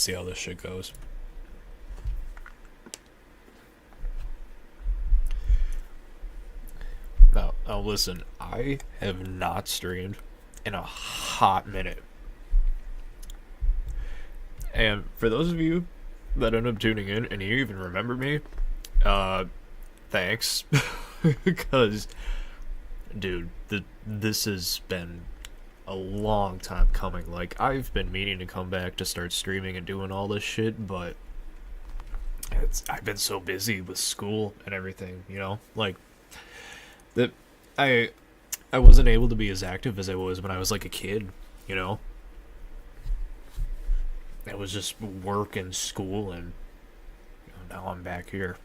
see how this shit goes. Now listen, I have not streamed in a hot minute. And for those of you that end up tuning in and you even remember me, thanks. Because, dude, this has been a long time coming. Like, I've been meaning to come back to start streaming and doing all this shit, but I've been so busy with school and everything, you know? Like, that I wasn't able to be as active as I was when I was like a kid, you know? It was just work and school, and now I'm back here.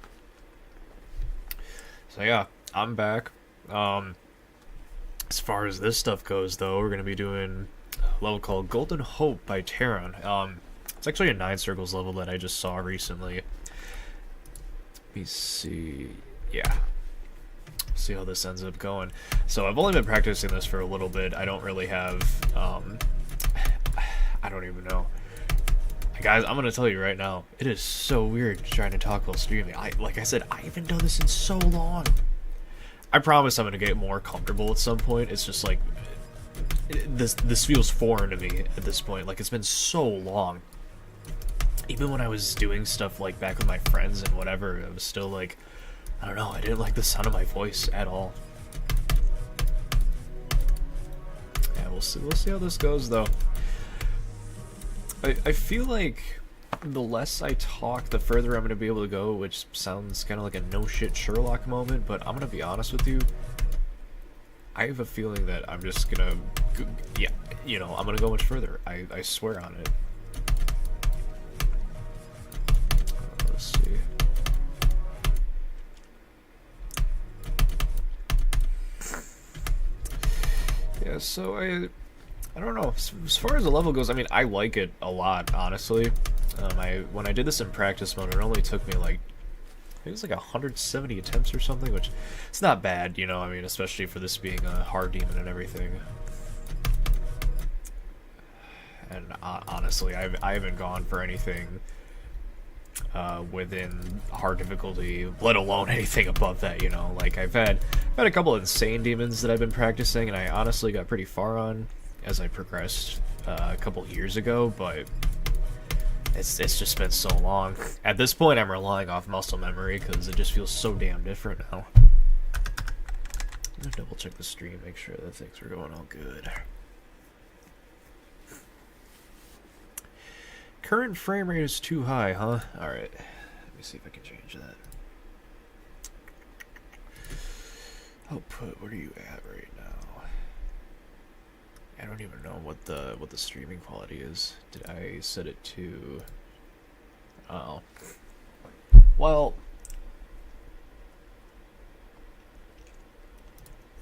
So yeah, I'm back. As far as this stuff goes, though, we're gonna be doing a level called Golden Hope by Terran. It's actually a 9 Circles level that I just saw recently. Let me see. Yeah. See how this ends up going. So I've only been practicing this for a little bit. I don't really have, I don't even know. Guys, I'm gonna tell you right now, it is so weird trying to talk while streaming. Like I said, I haven't done this in so long. I promise I'm gonna get more comfortable at some point. It's just like, this feels foreign to me at this point. Like, it's been so long. Even when I was doing stuff like back with my friends and whatever, it was still like, I don't know, I didn't like the sound of my voice at all. Yeah, we'll see how this goes though. I feel like the less I talk, the further I'm going to be able to go, which sounds kind of like a no-shit Sherlock moment, but I'm going to be honest with you. I have a feeling that I'm just going to, yeah, you know, I'm going to go much further. I swear on it. Let's see. Yeah, so I don't know. As far as the level goes, I mean, I like it a lot, honestly. When I did this in practice mode, it only took me like, I think it was like 170 attempts or something, which it's not bad, you know. I mean, especially for this being a hard demon and everything. And honestly, I haven't gone for anything within hard difficulty, let alone anything above that, you know. Like, I've had a couple of insane demons that I've been practicing, and I honestly got pretty far on as I progressed a couple years ago, but it's just been so long. At this point, I'm relying off muscle memory because it just feels so damn different now. I'm gonna double check the stream, make sure that things are going all good. Current frame rate is too high, huh? Alright, let me see if I can change that. Output, what are you at right now? I don't even know what the streaming quality is. Did I set it to? Oh, well,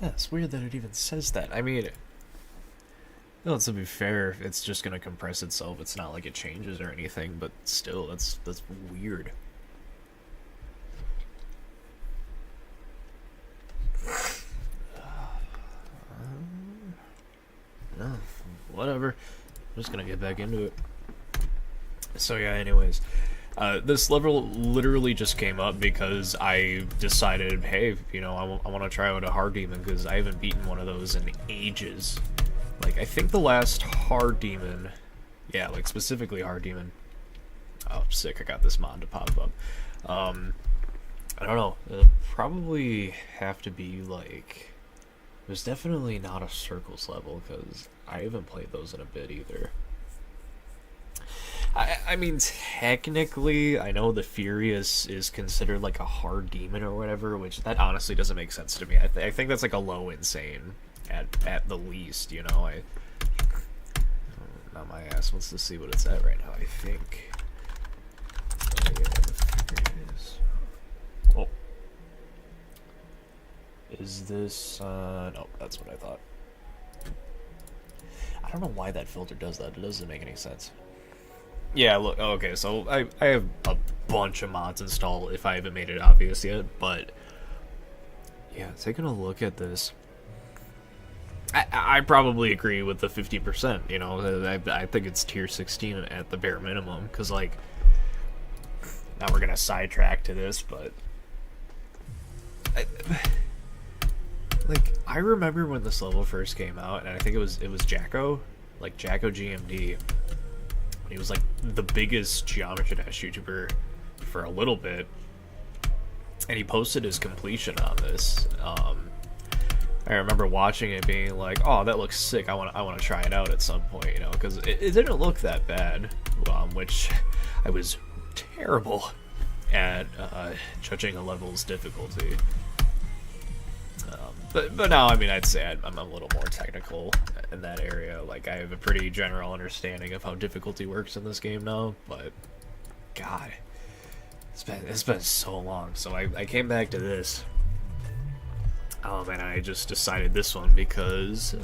yeah, it's weird that it even says that. I mean, no, to be fair, it's just gonna compress itself. It's not like it changes or anything, but still, that's weird. No, whatever. I'm just gonna get back into it. So yeah, anyways. This level literally just came up because I decided, hey, you know, I want to try out a hard demon because I haven't beaten one of those in ages. Like, I think the last hard demon, yeah, like specifically hard demon. Oh, sick! I got this mod to pop up. I don't know. It'll probably have to be like. It was definitely not a Circles level because I haven't played those in a bit either. I mean, technically, I know the Furious is considered like a hard demon or whatever, which that honestly doesn't make sense to me. I think that's like a low insane at the least, you know. Not my ass wants to see what it's at right now, I think. Oh, yeah, the Furious. Oh. Is this, no, that's what I thought. I don't know why that filter does that. It doesn't make any sense. Yeah, look, okay, so I have a bunch of mods installed if I haven't made it obvious yet, but yeah, taking a look at this, I probably agree with the 50%. You know, I think it's tier 16 at the bare minimum. Because like, now we're gonna sidetrack to this, but I remember when this level first came out, and I think it was Jacko, like Jacko GMD. He was like the biggest Geometry Dash YouTuber for a little bit, and he posted his completion on this. I remember watching it, being like, "Oh, that looks sick. I want to try it out at some point," you know, because it didn't look that bad, which I was terrible at judging a level's difficulty. But now, I mean, I'd say I'm a little more technical in that area. Like, I have a pretty general understanding of how difficulty works in this game now. But God, it's been so long. So I came back to this, and I just decided this one because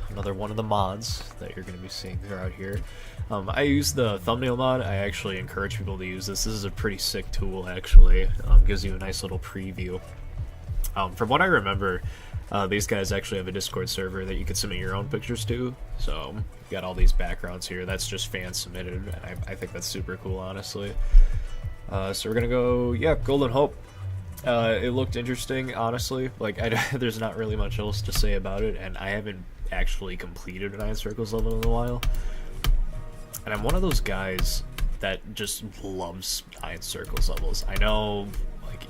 another one of the mods that you're going to be seeing throughout here. I use the thumbnail mod. I actually encourage people to use this. This is a pretty sick tool, actually. Gives you a nice little preview. From what I remember, these guys actually have a Discord server that you can submit your own pictures to. So, you got all these backgrounds here. That's just fan submitted, and I think that's super cool, honestly. So we're gonna go, yeah, Golden Hope. It looked interesting, honestly. Like, there's not really much else to say about it, and I haven't actually completed a 9 Circles level in a while. And I'm one of those guys that just loves 9 Circles levels. I know,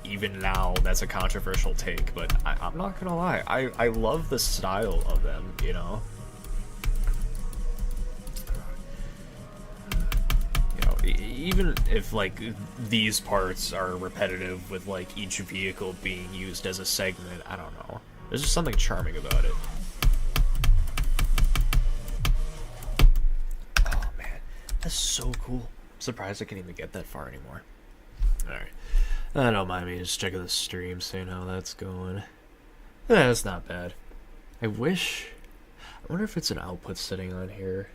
even now, that's a controversial take, but I'm not gonna lie, I love the style of them, you know? You know, even if, like, these parts are repetitive with, like, each vehicle being used as a segment, I don't know. There's just something charming about it. Oh, man. That's so cool. I'm surprised I can even get that far anymore. Alright. Don't mind me just checking the stream, seeing how that's going. That's not bad. I wonder if it's an output setting on here.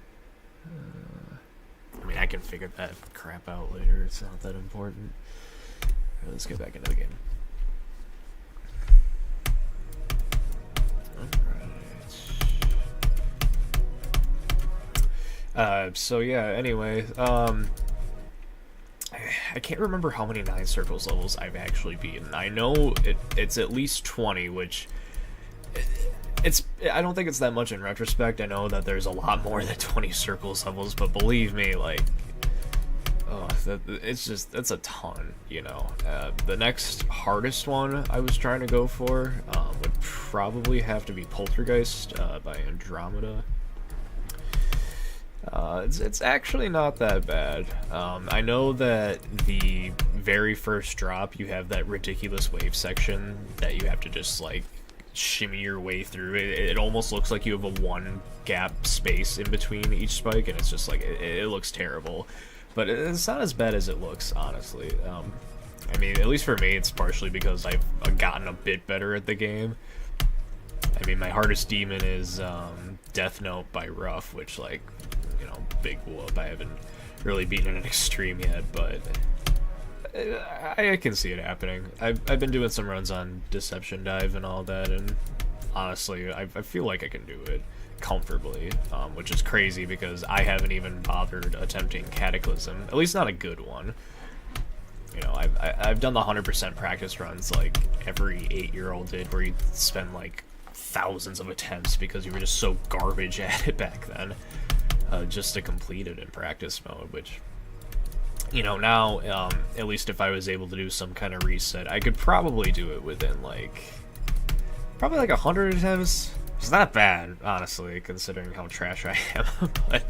I mean, I can figure that crap out later. It's not that important. Right, let's get back into the game. Alright. So yeah, anyway, I can't remember how many 9 Circles levels I've actually beaten. I know it's at least 20, which I don't think it's that much in retrospect. I know that there's a lot more than 20 Circles levels, but believe me, like, it's a ton, you know. The next hardest one I was trying to go for would probably have to be Poltergeist by Andromeda. It's actually not that bad. I know that the very first drop, you have that ridiculous wave section that you have to just, like, shimmy your way through. It almost looks like you have a one gap space in between each spike, and it's just like, it looks terrible. But it's not as bad as it looks, honestly. I mean, at least for me, it's partially because I've gotten a bit better at the game. I mean, my hardest demon is Death Note by Ruff, which, like, you know, big whoop. I haven't really beaten an extreme yet, but I can see it happening. I've been doing some runs on Deception Dive and all that, and honestly, I feel like I can do it comfortably, which is crazy because I haven't even bothered attempting Cataclysm, at least not a good one. You know, I've done the 100% practice runs like every 8-year-old did, where you spend like thousands of attempts because you were just so garbage at it back then, just to complete it in practice mode, which, you know, now, at least if I was able to do some kind of reset, I could probably do it within, like, probably like 100 attempts. It's not bad, honestly, considering how trash I am, but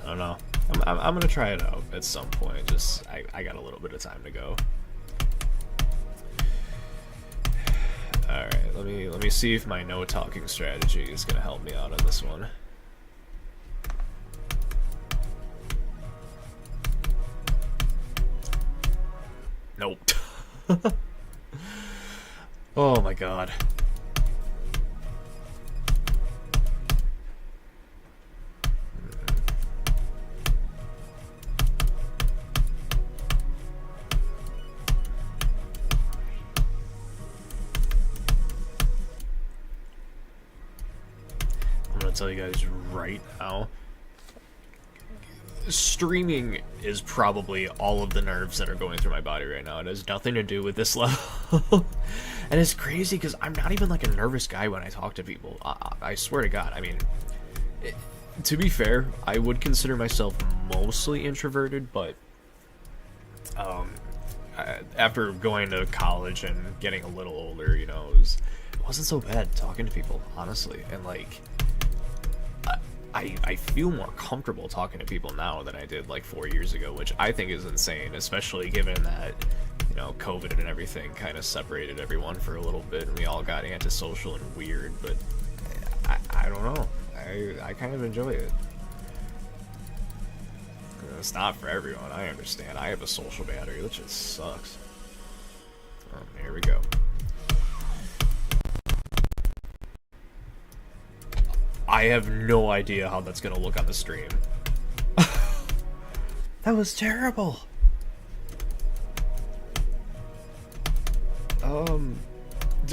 I don't know. I'm gonna try it out at some point. Just, I got a little bit of time to go. Alright, let me see if my no talking strategy is gonna help me out on this one. Nope. Oh my god. gonna tell you guys right now. Streaming is probably all of the nerves that are going through my body right now. It has nothing to do with this level. And it's crazy because I'm not even like a nervous guy when I talk to people. I swear to God. I mean, to be fair, I would consider myself mostly introverted, but after going to college and getting a little older, you know, it wasn't so bad talking to people, honestly. And like, I feel more comfortable talking to people now than I did like 4 years ago, which I think is insane, especially given that, you know, COVID and everything kind of separated everyone for a little bit and we all got antisocial and weird, but I don't know. I kind of enjoy it. It's not for everyone, I understand. I have a social battery, that just sucks. Here we go. I have no idea how that's gonna look on the stream. That was terrible.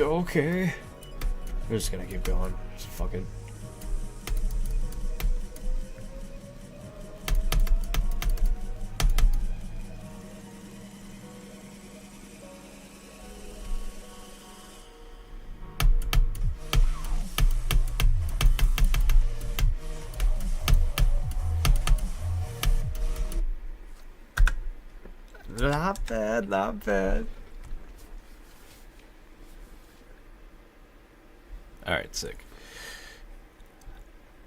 Okay. We're just gonna keep going. Just fuck it. Not bad, not bad. Alright, sick.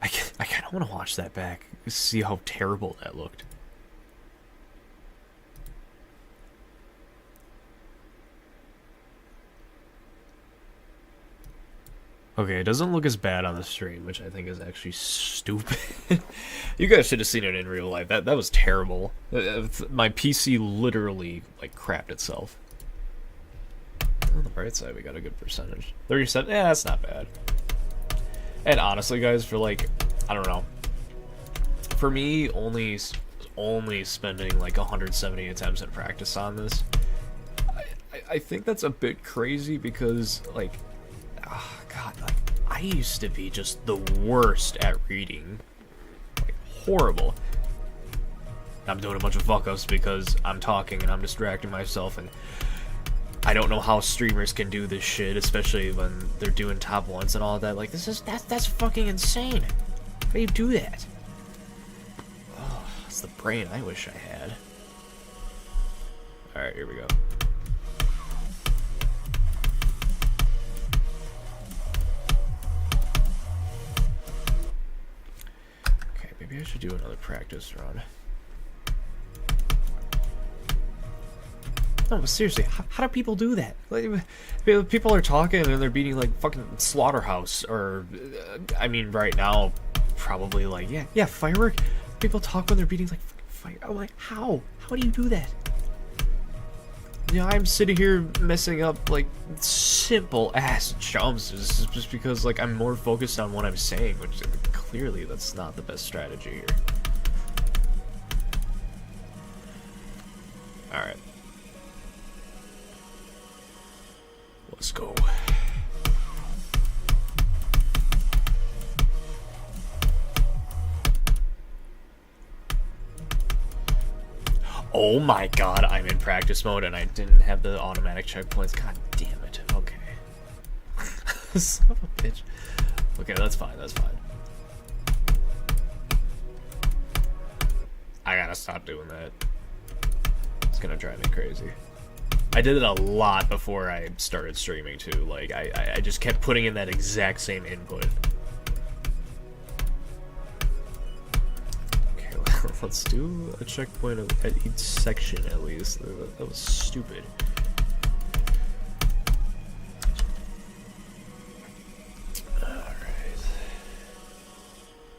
I kind of want to watch that back, see how terrible that looked. Okay, it doesn't look as bad on the stream, which I think is actually stupid. You guys should have seen it in real life. That was terrible. My PC literally, like, crapped itself. On the bright side, we got a good percentage. 37, yeah, that's not bad. And honestly, guys, for like, I don't know. For me, only spending like 170 attempts in practice on this, I think that's a bit crazy because, like, oh God, like, I used to be just the worst at reading. Like, horrible. I'm doing a bunch of fuck-ups because I'm talking and I'm distracting myself, and I don't know how streamers can do this shit, especially when they're doing top ones and all that. Like, that's fucking insane. How do you do that? Oh, it's the brain I wish I had. Alright, here we go. Maybe I should do another practice run. No, but seriously, how do people do that? Like, people are talking and they're beating like fucking Slaughterhouse, or I mean, right now, probably like yeah, Firework. People talk when they're beating like fire. I'm like, how do you do that? You know, I'm sitting here messing up like simple ass jumps just because like I'm more focused on what I'm saying, which clearly that's not the best strategy here. Alright. Let's go. Oh my God, I'm in practice mode and I didn't have the automatic checkpoints. God damn it. Okay. Son of a bitch. Okay, that's fine, that's fine. I gotta stop doing that. It's gonna drive me crazy. I did it a lot before I started streaming too. Like, I just kept putting in that exact same input. Okay, let's do a checkpoint at each section at least. That was stupid. Alright.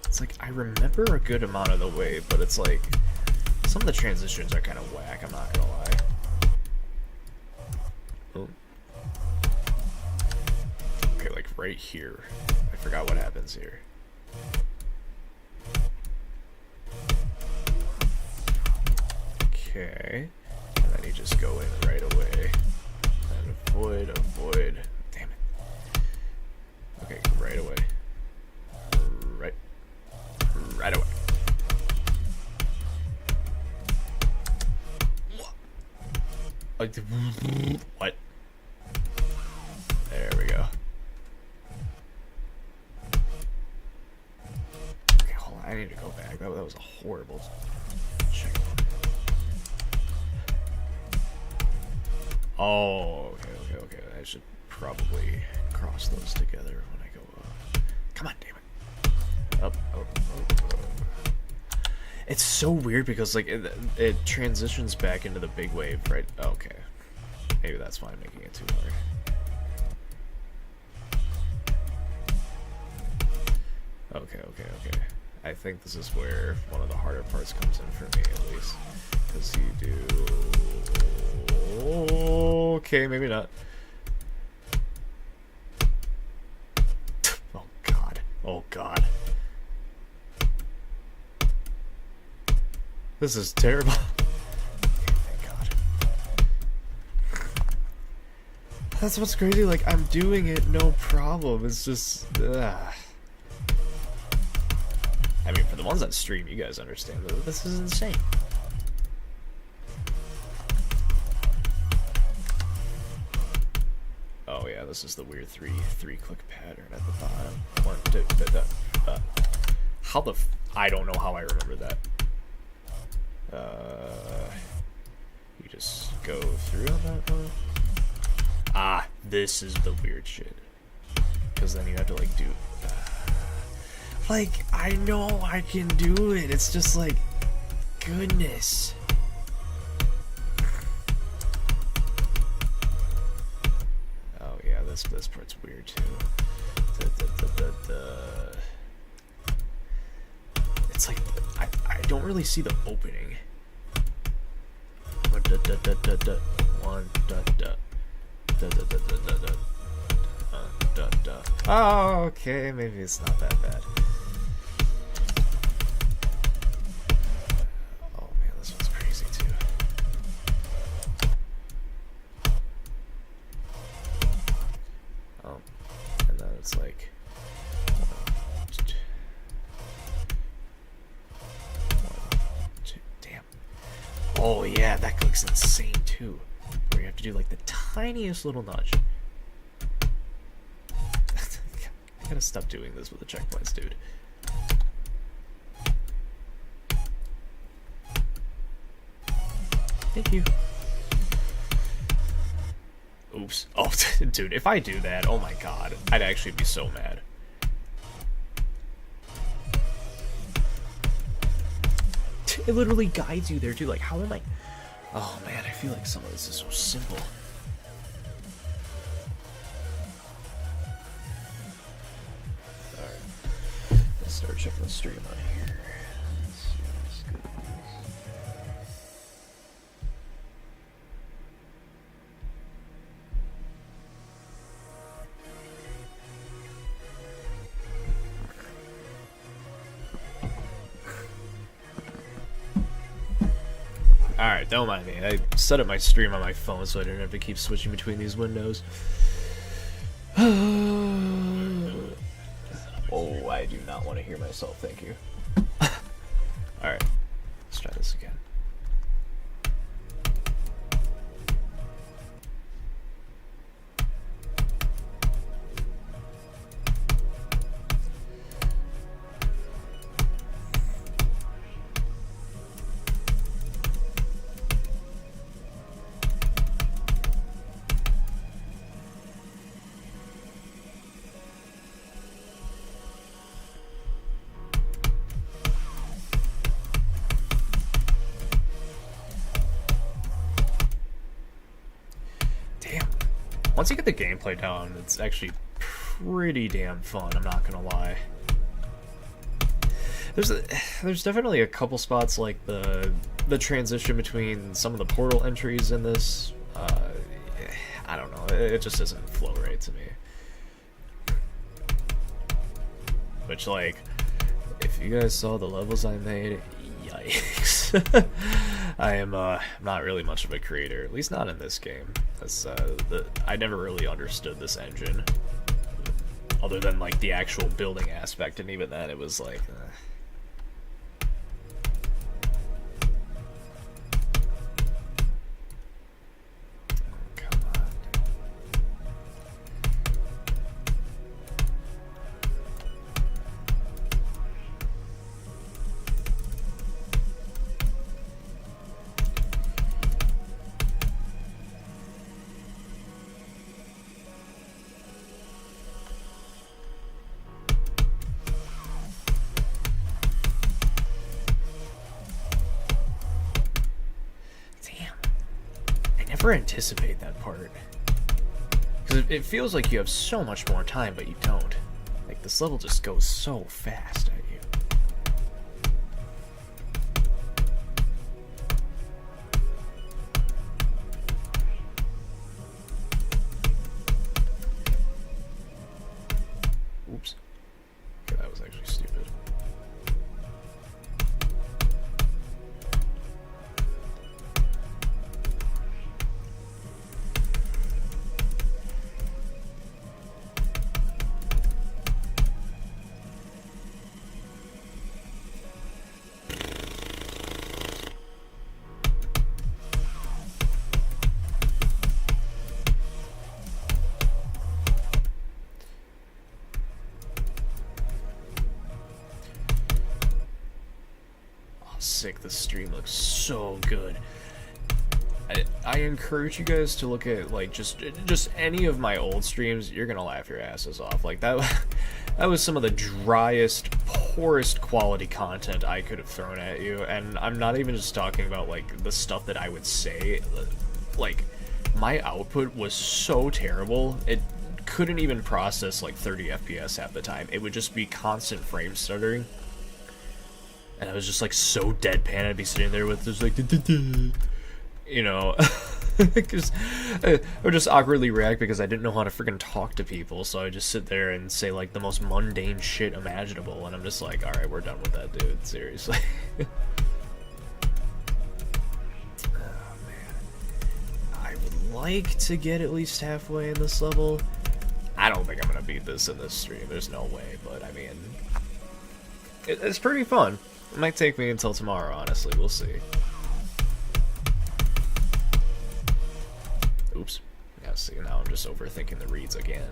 It's like, I remember a good amount of the way, but it's like, some of the transitions are kind of whack, I'm not gonna lie. Oh. Okay, like right here. I forgot what happens here. Okay. And then you just go in right away. And avoid. Damn it. Okay, right away. Right. Like, what? There we go. Okay, hold on. I need to go back. That was a horrible check. Oh, okay. I should probably cross those together when I go up. Come on, damn it. Up. It's so weird because, like, it transitions back into the big wave, right? Okay. Maybe that's why I'm making it too hard. Okay. I think this is where one of the harder parts comes in for me, at least. Because you do... Okay, maybe not. Oh god. This is terrible. Thank god. That's what's crazy, like, I'm doing it no problem. It's just... I mean, for the ones that stream, you guys understand that this is insane. Oh yeah, this is the weird three-click pattern at the bottom. 1, 2, how the I don't know how I remember that. You just go through on that one. Ah, this is the weird shit. Because then you have to, like, do... like, I know I can do it. It's just like... goodness. Oh, yeah, this part's weird, too. It's like... I don't really see the opening. Oh, okay, maybe it's not that bad. Oh man, this one's crazy too. And then it's like... damn. Oh yeah, that looks insane too. Where you have to do like the tiniest little nudge. I gotta stop doing this with the checkpoints, dude. Thank you. Oops. Oh, dude, if I do that, oh my god, I'd actually be so mad. It literally guides you there, too. Like, how am I... Oh, man, I feel like some of this is so simple. Alright. Let's start checking the stream on here. Let's see what's good. Alright, don't mind me. I set up my stream on my phone so I didn't have to keep switching between these windows. Oh, I do not want to hear myself, thank you. Alright, let's try this again. Once you get the gameplay down, it's actually pretty damn fun, I'm not gonna lie. There's definitely a couple spots like the transition between some of the portal entries in this. I don't know, it just doesn't flow right to me. Which, like, if you guys saw the levels I made, yikes. I am not really much of a creator, at least not in this game. That's I never really understood this engine, other than like the actual building aspect, and even then it was like. never anticipate that part. Because it feels like you have so much more time, but you don't. Like, this level just goes so fast at you. Oops. Okay, that was actually stupid. Sick, this stream looks so good. I encourage you guys to look at like just any of my old streams. You're gonna laugh your asses off. Like that was some of the driest, poorest quality content I could have thrown at you, and I'm not even just talking about like the stuff that I would say. Like, my output was so terrible, it couldn't even process like 30 FPS half the time. It would just be constant frame stuttering. And I was just like so deadpan. I'd be sitting there with just like, you know, I would just awkwardly react because I didn't know how to freaking talk to people. So I just sit there and say like the most mundane shit imaginable, and I'm just like, all right, we're done with that, dude. Seriously. Oh man, I would like to get at least halfway in this level. I don't think I'm gonna beat this in this stream. There's no way, but I mean, it's pretty fun. It might take me until tomorrow, honestly. We'll see. Oops. Yeah, see, now I'm just overthinking the reads again.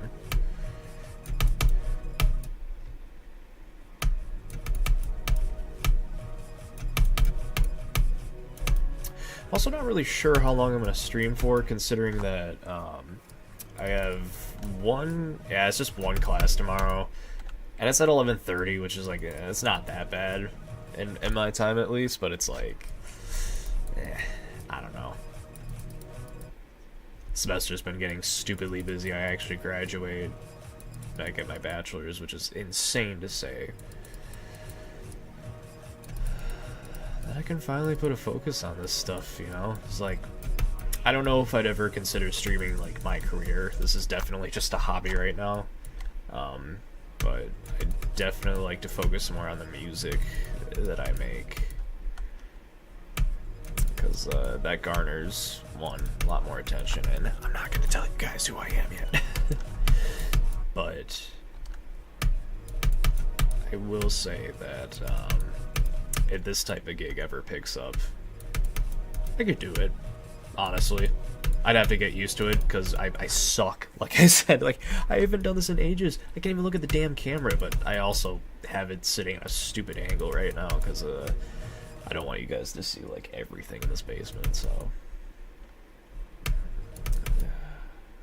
Also not really sure how long I'm going to stream for, considering that I have it's just one class tomorrow. And it's at 11:30, which is like, it's not that bad. In my time at least, but it's like, I don't know. Semester's been getting stupidly busy. I actually graduate, I get my bachelor's, which is insane to say. Then I can finally put a focus on this stuff, you know? It's like, I don't know if I'd ever consider streaming like my career. This is definitely just a hobby right now. But I'd definitely like to focus more on the music that I make, because that garners a lot more attention, and I'm not going to tell you guys who I am yet. But I will say that if this type of gig ever picks up, I could do it, honestly. I'd have to get used to it, because I suck. Like I said, like, I haven't done this in ages. I can't even look at the damn camera, but I also have it sitting at a stupid angle right now, because I don't want you guys to see, like, everything in this basement, so...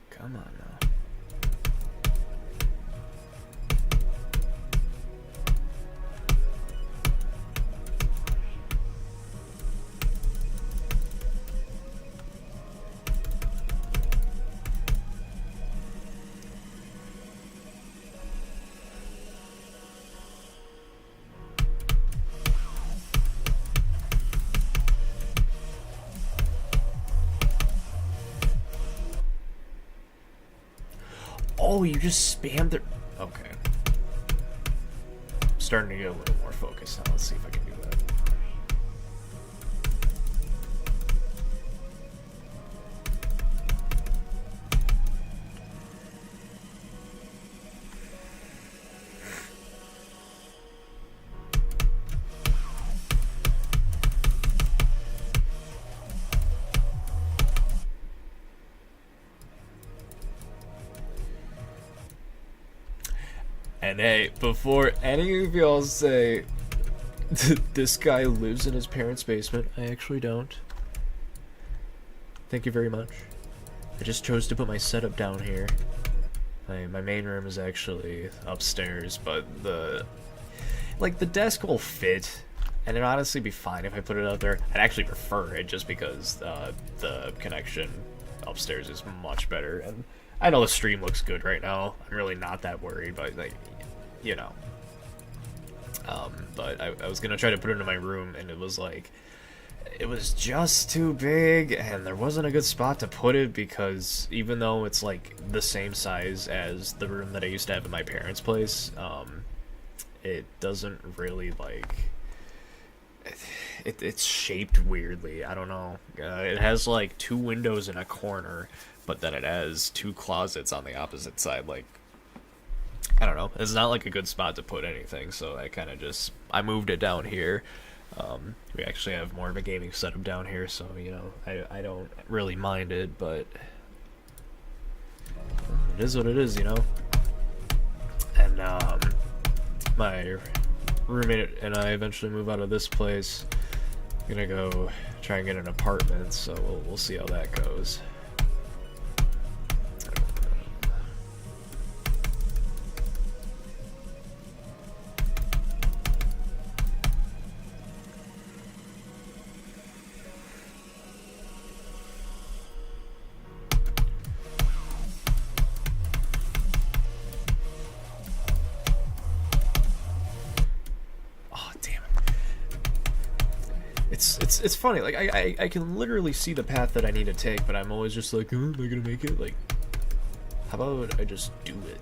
Come on now. Oh, you just spammed it. Okay. I'm starting to get a little more focused now. Let's see if I can do that. And hey, before any of y'all say this guy lives in his parents' basement, I actually don't. Thank you very much. I just chose to put my setup down here. My main room is actually upstairs, but the desk will fit, and it'd honestly be fine if I put it out there. I'd actually prefer it just because the connection upstairs is much better. And I know the stream looks good right now. I'm really not that worried, but like, you know. But I was gonna try to put it in my room, and it was like, it was just too big, and there wasn't a good spot to put it, because even though it's like the same size as the room that I used to have at my parents' place, it doesn't really like, it's shaped weirdly. I don't know. It has like 2 windows in a corner, but then it has 2 closets on the opposite side. Like, I don't know. It's not like a good spot to put anything, so I kind of just, I moved it down here. We actually have more of a gaming setup down here, so, you know, I don't really mind it, but it is what it is, you know? And, my roommate and I eventually move out of this place. I'm gonna go try and get an apartment, so we'll see how that goes. It's funny, like, I can literally see the path that I need to take, but I'm always just like, am I gonna make it? Like, how about I just do it?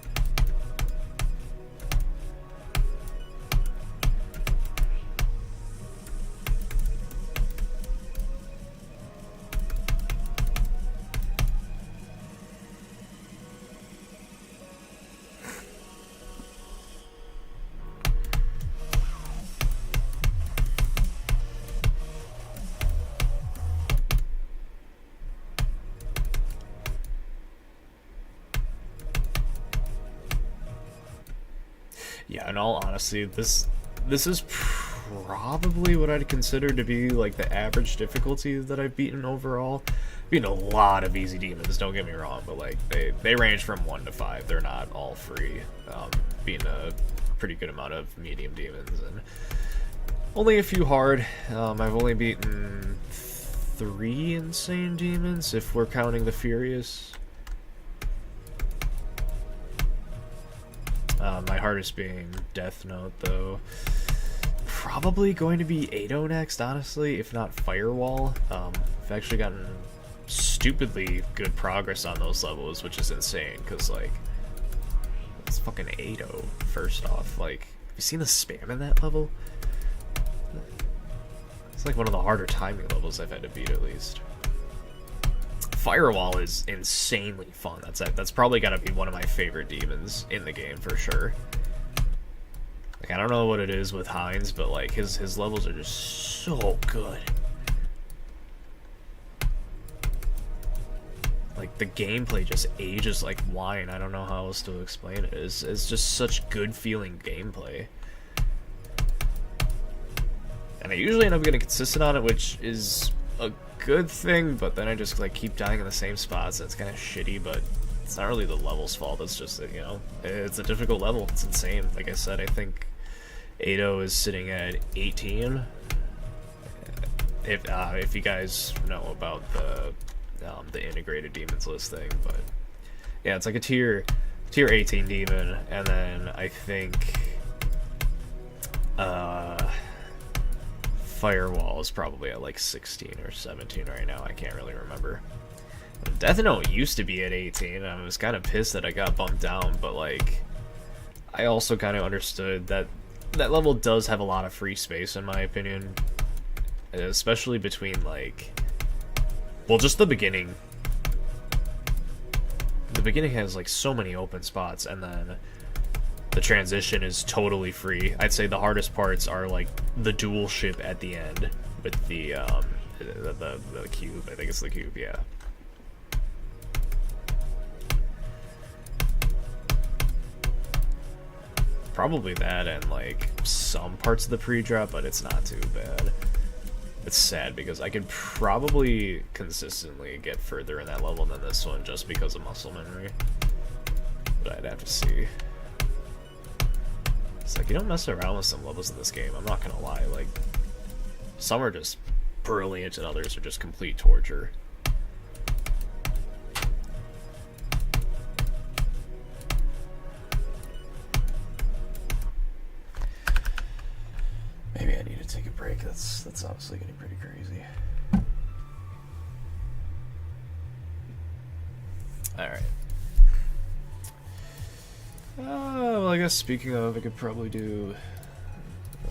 Yeah, in all honesty, this is probably what I'd consider to be like the average difficulty that I've beaten overall. I've beaten a lot of easy demons, don't get me wrong, but like they range from 1 to 5. They're not all free. Beating a pretty good amount of medium demons and only a few hard. I've only beaten 3 insane demons if we're counting the Furious. My hardest being Death Note, though. Probably going to be Ado next, honestly, if not Firewall. I've actually gotten stupidly good progress on those levels, which is insane, because, like, it's fucking Ado, first off. Like, have you seen the spam in that level? It's like one of the harder timing levels I've had to beat, at least. Firewall is insanely fun. That's probably gotta be one of my favorite demons in the game for sure. Like, I don't know what it is with Hines, but like his levels are just so good. Like, the gameplay just ages like wine. I don't know how else to explain it. It's just such good feeling gameplay. And I usually end up getting consistent on it, which is a good thing, but then I just like keep dying in the same spots. It's kind of shitty, but it's not really the level's fault. It's just that, you know, it's a difficult level. It's insane. Like I said, I think Ado is sitting at 18. If you guys know about the integrated demons list thing, but yeah, it's like a tier 18 demon, and then I think Firewall is probably at like 16 or 17 right now. I can't really remember. Death Note used to be at 18. I was kind of pissed that I got bumped down, but like, I also kind of understood that that level does have a lot of free space, in my opinion, especially between like, well, just the beginning. The beginning has like so many open spots, and then the transition is totally free. I'd say the hardest parts are like the dual ship at the end with the cube. I think it's the cube, yeah. Probably that and like some parts of the pre-drop, but it's not too bad. It's sad because I could probably consistently get further in that level than this one just because of muscle memory. But I'd have to see. It's like, you don't mess around with some levels in this game, I'm not gonna lie. Like, some are just brilliant and others are just complete torture. take a break. That's obviously getting pretty crazy. Alright. Well, I guess speaking of, I could probably do...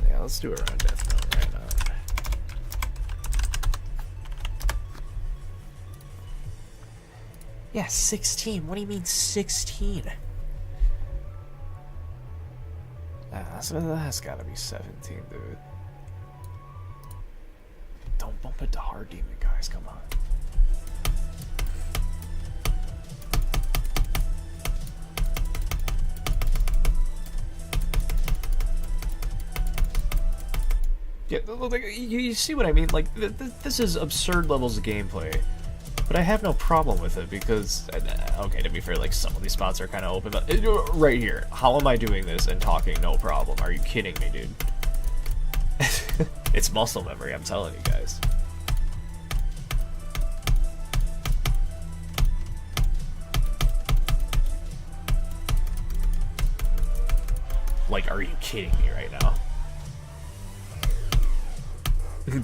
Yeah, let's do a round Death Note right now. Yeah, 16. What do you mean 16? That's gotta be 17, dude. Don't bump it to hard demon, guys. Come on. Yeah, like, you see what I mean? Like, this is absurd levels of gameplay. But I have no problem with it because, okay, to be fair, like, some of these spots are kind of open, but right here, how am I doing this and talking no problem? Are you kidding me, dude? It's muscle memory, I'm telling you guys. Like, are you kidding me right now?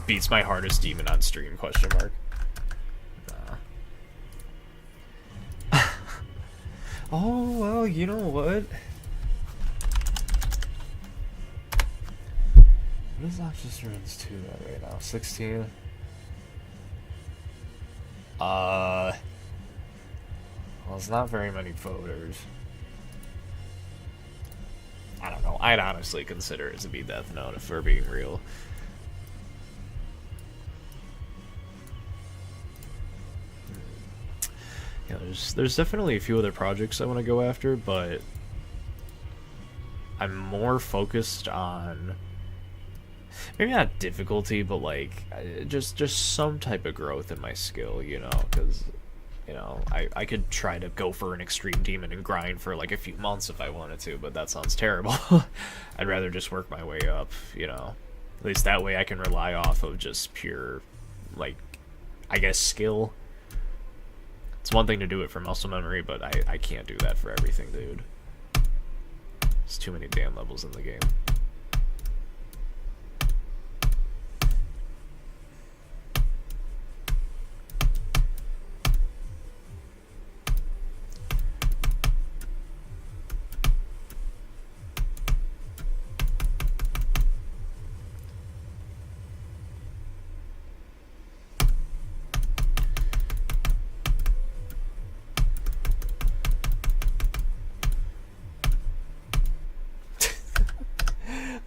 Beats my hardest demon on stream, question mark. Oh, well, you know what? What is Noxious Ruins 2 at right now? 16? Well, it's not very many voters. I don't know. I'd honestly consider it to be Death Note if we're being real. Yeah, there's definitely a few other projects I want to go after, but I'm more focused on maybe not difficulty, but like just some type of growth in my skill, you know, because you know I could try to go for an extreme demon and grind for like a few months if I wanted to, but that sounds terrible. I'd rather just work my way up, you know. At least that way I can rely off of just pure, like, I guess skill. It's one thing to do it for muscle memory, but I can't do that for everything, dude. There's too many damn levels in the game.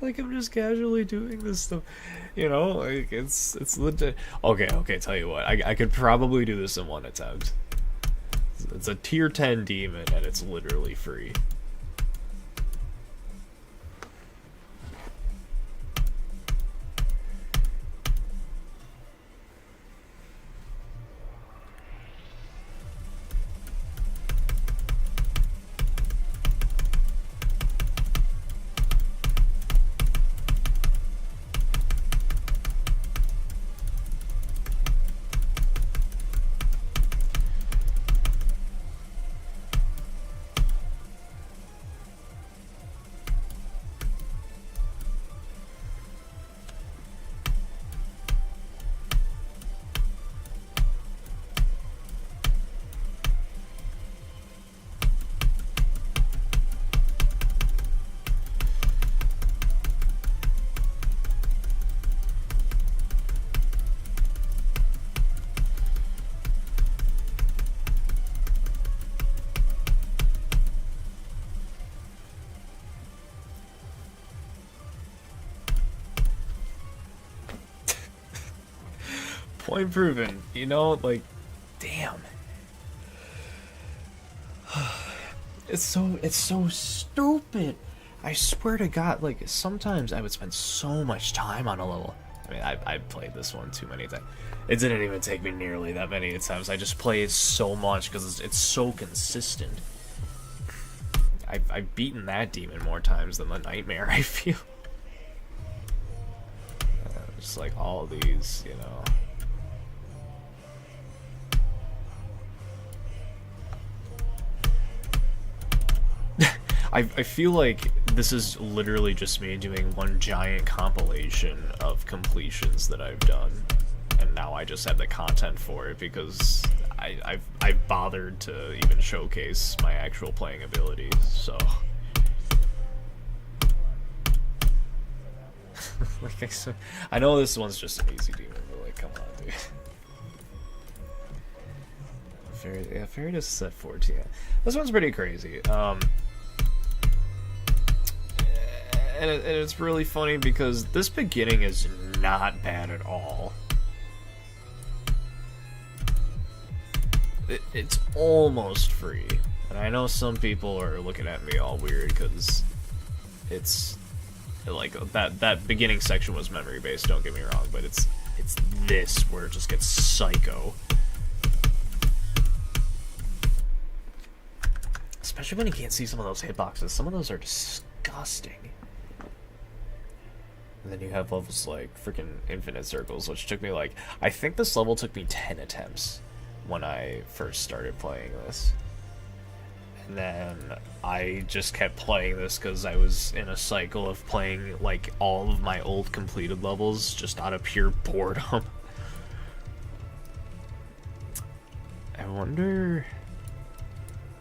Like, I'm just casually doing this stuff, you know, like, it's legit. Okay, tell you what, I could probably do this in one attempt. It's a tier 10 demon, and it's literally free. Point proven, you know, like, damn. It's so stupid. I swear to God, like, sometimes I would spend so much time on a level. I mean, I played this one too many times. It didn't even take me nearly that many times. I just play it so much because it's so consistent. I've beaten that demon more times than the Nightmare, I feel. Just like all these, you know. I feel like this is literally just me doing one giant compilation of completions that I've done, and now I just have the content for it because I've bothered to even showcase my actual playing abilities. So, like I know this one's just an easy demon, but like, come on, dude. Fairy just set 14. This one's pretty crazy. And it's really funny because this beginning is not bad at all. It's almost free. And I know some people are looking at me all weird because it's like that beginning section was memory based, don't get me wrong, but it's this where it just gets psycho. Especially when you can't see some of those hitboxes. Some of those are disgusting. And then you have levels like freaking Infinite Circles, which took me like... I think this level took me 10 attempts when I first started playing this. And then I just kept playing this because I was in a cycle of playing like all of my old completed levels just out of pure boredom. I wonder...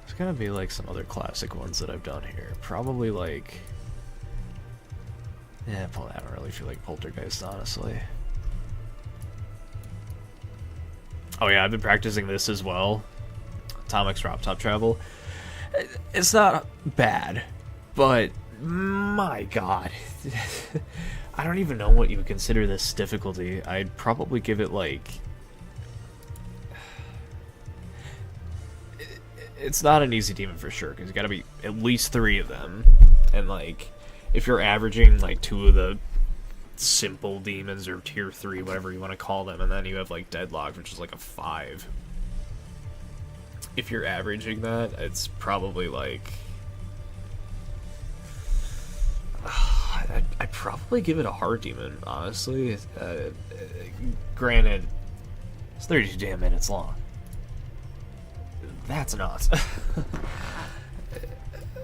There's gotta be like some other classic ones that I've done here. Probably like... Yeah, I don't really feel like Poltergeist, honestly. Oh yeah, I've been practicing this as well. Atomic's Drop Top Travel. It's not bad, but my god. I don't even know what you would consider this difficulty. I'd probably give it like... It's not an easy demon for sure, because you gotta be at least 3 of them. And like... If you're averaging like 2 of the simple demons or tier 3, whatever you want to call them, and then you have like Deadlock, which is like a 5. If you're averaging that, it's probably like... I'd probably give it a hard demon, honestly. Granted, it's 32 damn minutes long. That's nuts.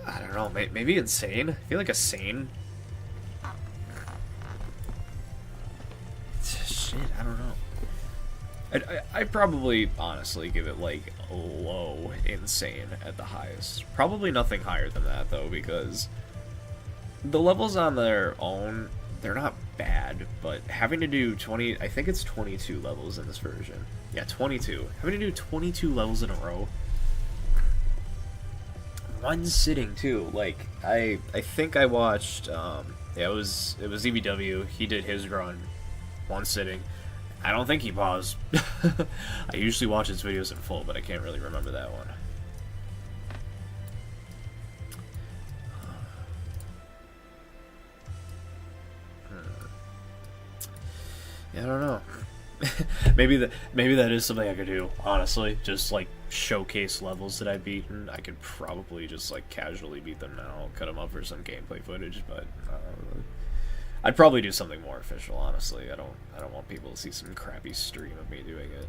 I don't know, maybe Insane? I feel like a Sane... Shit, I don't know. I'd probably, honestly, give it, like, a low Insane at the highest. Probably nothing higher than that, though, because the levels on their own, they're not bad, but having to do 20... I think it's 22 levels in this version. Yeah, 22. Having to do 22 levels in a row... One sitting too. Like I think I watched yeah, it was EVW. He did his run one sitting. I don't think he paused. I usually watch his videos in full, but I can't really remember that one. Yeah, I don't know. maybe that is something I could do, honestly. Just like showcase levels that I've beaten. I could probably just like casually beat them now, cut them up for some gameplay footage, but I'd probably do something more official, honestly. I don't want people to see some crappy stream of me doing it.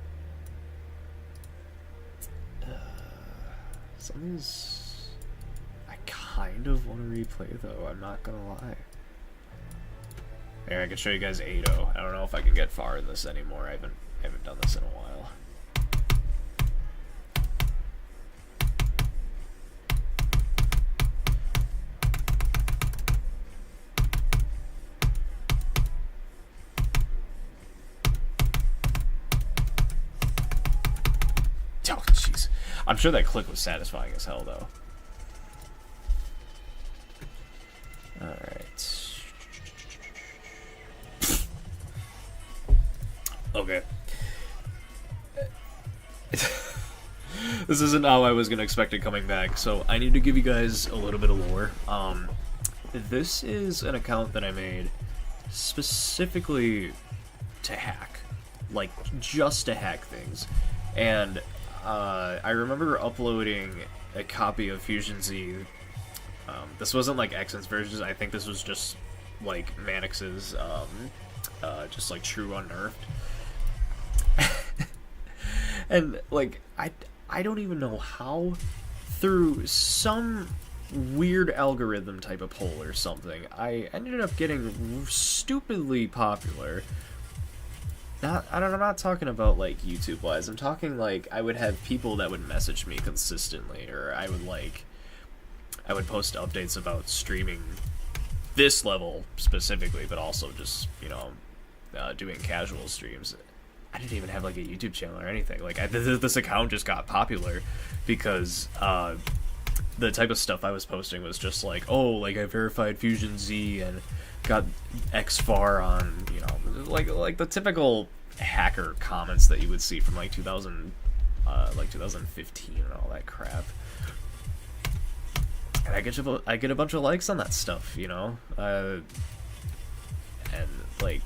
Something's... I kind of want to replay though, I'm not gonna lie. Here, I can show you guys 8-0. I don't know if I can get far in this anymore. I haven't done this in a while. Oh, jeez. I'm sure that click was satisfying as hell, though. Alright. Okay. This isn't how I was going to expect it coming back, so I need to give you guys a little bit of lore. This is an account that I made specifically to hack. Like, just to hack things. And I remember uploading a copy of Fusion Z. This wasn't like X's versions, I think this was just like Manix's, just like true unnerfed. And like I don't even know how, through some weird algorithm type of poll or something, I ended up getting stupidly popular. I'm not talking about like YouTube wise. I'm talking like I would have people that would message me consistently, or I would post updates about streaming this level specifically, but also just doing casual streams. I didn't even have like a YouTube channel or anything. Like this account just got popular because the type of stuff I was posting was just like, oh, like I verified Fusion Z and got XFAR on, like the typical hacker comments that you would see from like 2015 and all that crap. And I get a bunch of likes on that stuff, and like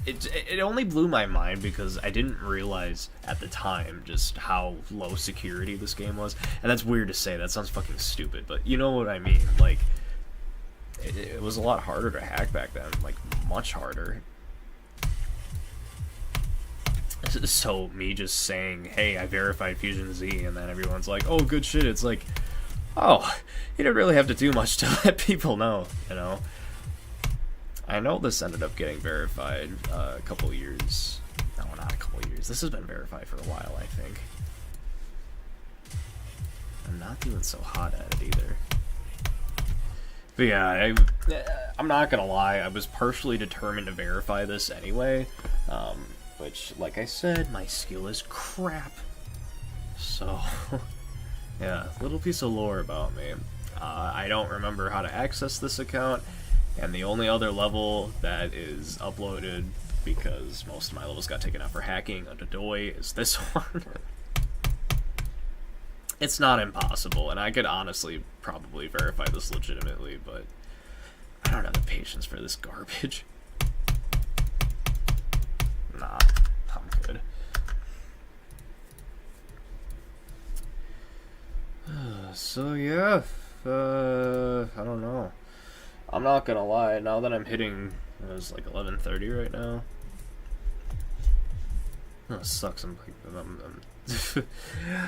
it only blew my mind because I didn't realize at the time just how low security this game was. And that's weird to say, that sounds fucking stupid, but you know what I mean. Like it was a lot harder to hack back then, like much harder. So me just saying, hey, I verified Fusion Z, and then everyone's like, oh, good shit, it's like, oh, you didn't really have to do much to let people know, I know this ended up getting verified a couple years. No, not a couple years. This has been verified for a while, I think. I'm not doing so hot at it either. But yeah, I'm not gonna lie, I was partially determined to verify this anyway. Which, like I said, my skill is crap. So, yeah, little piece of lore about me. I don't remember how to access this account, and the only other level that is uploaded, because most of my levels got taken out for hacking under Doi, is this one. It's not impossible, and I could honestly probably verify this legitimately, but I don't have the patience for this garbage. Nah, I'm good. So yeah, I don't know. I'm not gonna lie, now that I'm hitting, it's like 11:30 right now. Oh, it sucks.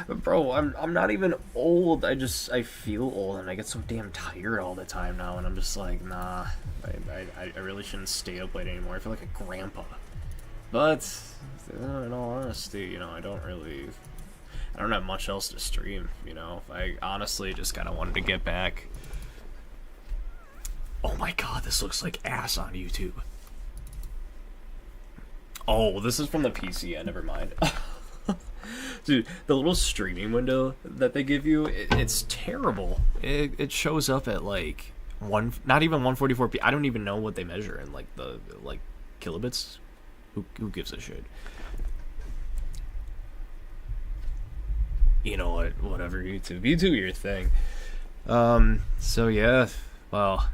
Bro, I'm not even old. I feel old, and I get so damn tired all the time now, and I'm just like, nah, I really shouldn't stay up late anymore. I feel like a grandpa. But in all honesty, I don't have much else to stream. I honestly just kind of wanted to get back. Oh my god, this looks like ass on YouTube. Oh, this is from the PC. Yeah, never mind. Dude, the little streaming window that they give you, it's terrible. It shows up at like not even 144p. I don't even know what they measure in like the kilobits. Who gives a shit? You know what? Whatever, YouTube. You do your thing. So yeah, well,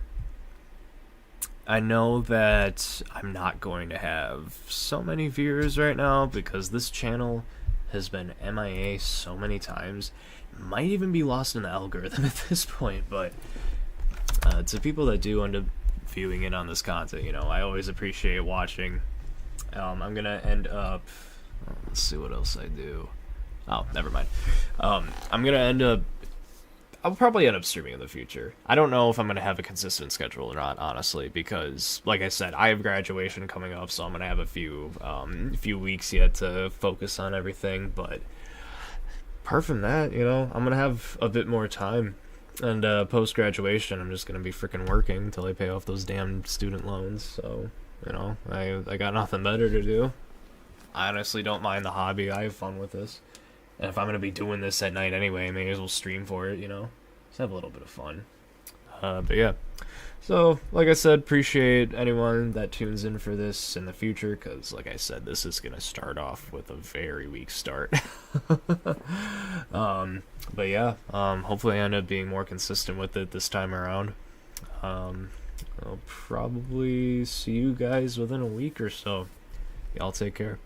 I know that I'm not going to have so many viewers right now because this channel has been MIA so many times. It might even be lost in the algorithm at this point, but to people that do end up viewing in on this content, I always appreciate watching. I'm gonna end up, let's see what else I do. Oh, never mind. I'm gonna end up, I'll probably end up streaming in the future. I don't know if I'm gonna have a consistent schedule or not, honestly, because like I said, I have graduation coming up, so I'm gonna have a few weeks yet to focus on everything. But apart from that, I'm gonna have a bit more time. And post graduation, I'm just gonna be freaking working until I pay off those damn student loans. So I got nothing better to do. I honestly don't mind the hobby. I have fun with this. And if I'm going to be doing this at night anyway, I may as well stream for it, Just have a little bit of fun. But yeah. So, like I said, appreciate anyone that tunes in for this in the future, because, like I said, this is going to start off with a very weak start. But yeah, hopefully I end up being more consistent with it this time around. I'll probably see you guys within a week or so. Y'all take care.